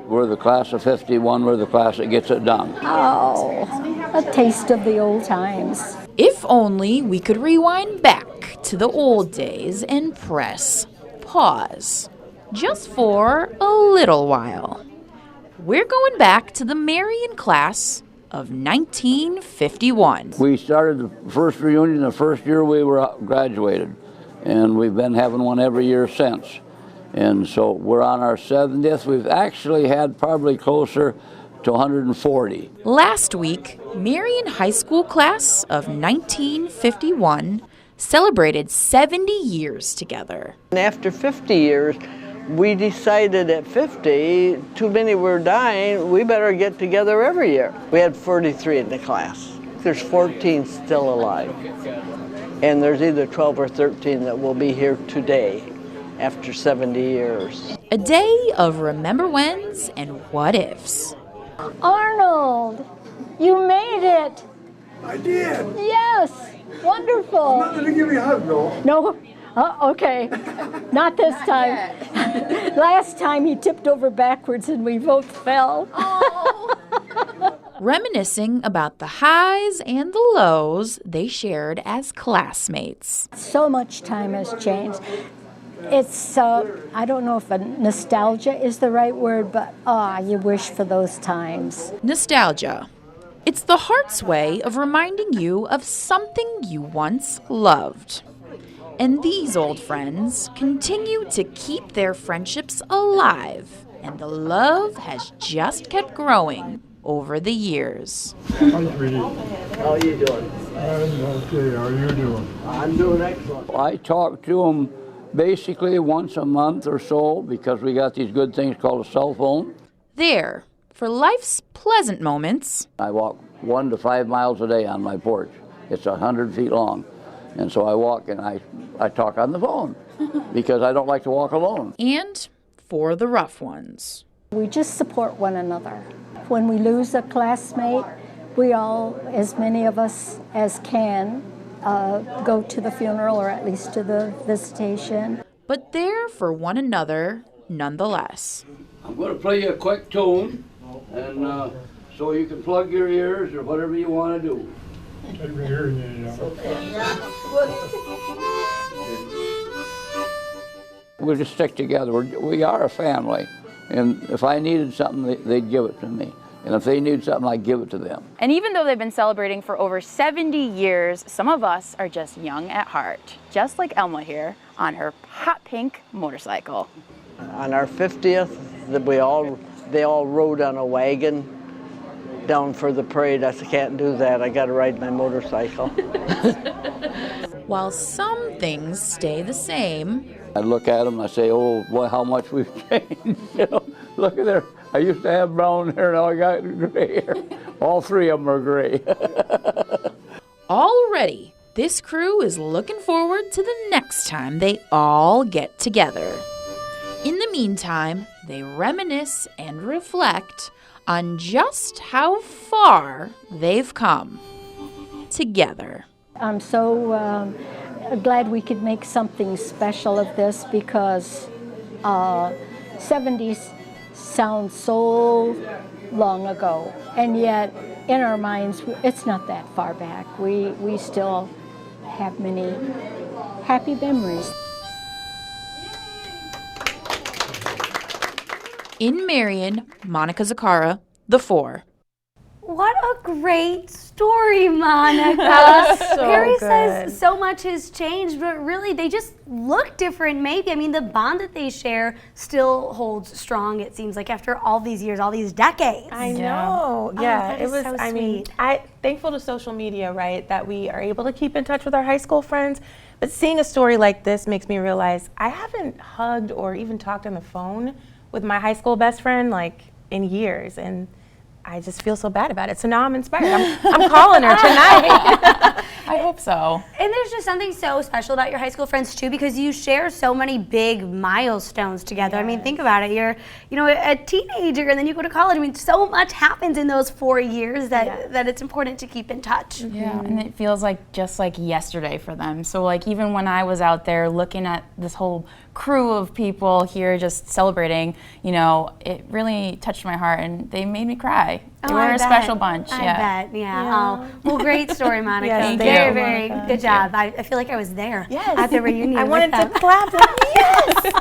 we're the class of 51, we're the class that gets it done. Oh, a taste of the old times. If only we could rewind back to the old days and press pause, just for a little while. We're going back to the Marion class of 1951. We started the first reunion the first year we were graduated, and we've been having one every year since. And so we're on our 70th. We've actually had probably closer to 140. Last week, Marion High School class of 1951 celebrated 70 years together. And after 50 years, we decided at 50, too many were dying, we better get together every year. We had 43 in the class. There's 14 still alive. And there's either 12 or 13 that will be here today after 70 years. A day of remember whens and what ifs. Arnold, you made it. I did. Yes, wonderful. I'm not going to give you a hug, though. No, okay, not this time. Last time he tipped over backwards and we both fell. Reminiscing about the highs and the lows they shared as classmates. So much time has changed. It's, I don't know if nostalgia is the right word, but you wish for those times. Nostalgia. It's the heart's way of reminding you of something you once loved. And these old friends continue to keep their friendships alive, and the love has just kept growing over the years. How are you doing? I'm okay. How are you doing? I'm doing excellent. I talk to them basically once a month or so because we got these good things called a cell phone. There, for life's pleasant moments. I walk 1 to 5 miles a day on my porch. It's 100 feet long. And so I walk and I talk on the phone because I don't like to walk alone. And for the rough ones. We just support one another. When we lose a classmate, we all, as many of us as can, go to the funeral or at least to the visitation. But there for one another nonetheless. I'm going to play you a quick tune, and so you can plug your ears or whatever you want to do. We just stick together. We are a family, and if I needed something, they'd give it to me. And if they need something, I give it to them. And even though they've been celebrating for over 70 years, some of us are just young at heart, just like Elma here on her hot pink motorcycle. On our 50th, they all rode on a wagon down for the parade. I said, can't do that. I got to ride my motorcycle. While some things stay the same, I look at them and I say, oh, boy, how much we've changed. Look at there. I used to have brown hair, now I got gray hair. All three of them are gray. already this crew is looking forward to the next time they all get together. In the meantime, they reminisce and reflect on just how far they've come together. I'm so glad we could make something special of this because 70s sounds so long ago, and yet in our minds it's not that far back. We still have many happy memories. In Marion, Monika Zachara, The Four. What a great story, Monika. So Perry good. says so much has changed, but really they just look different maybe. I mean, the bond that they share still holds strong, it seems like, after all these years, all these decades. I know. Yeah, that it is was, so I mean, sweet. thankful to social media, right, that we are able to keep in touch with our high school friends. But seeing a story like this makes me realize I haven't hugged or even talked on the phone with my high school best friend like in years, and I just feel so bad about it. So now I'm inspired. I'm calling her tonight. I hope so. And there's just something so special about your high school friends too, because you share so many big milestones together. Yes. I mean, think about it. You're, a teenager, and then you go to college. I mean, so much happens in those 4 years that it's important to keep in touch. Yeah, and it feels like just like yesterday for them. So like even when I was out there looking at this whole crew of people here just celebrating, you know, it really touched my heart and they made me cry. They were a special bunch. I Yeah. bet, yeah. Oh, well, great story, Monika. Yes, very, thank you, very Monika. good job. I feel like I was there Yes. at the reunion. I with wanted them. to clap. Like, yes.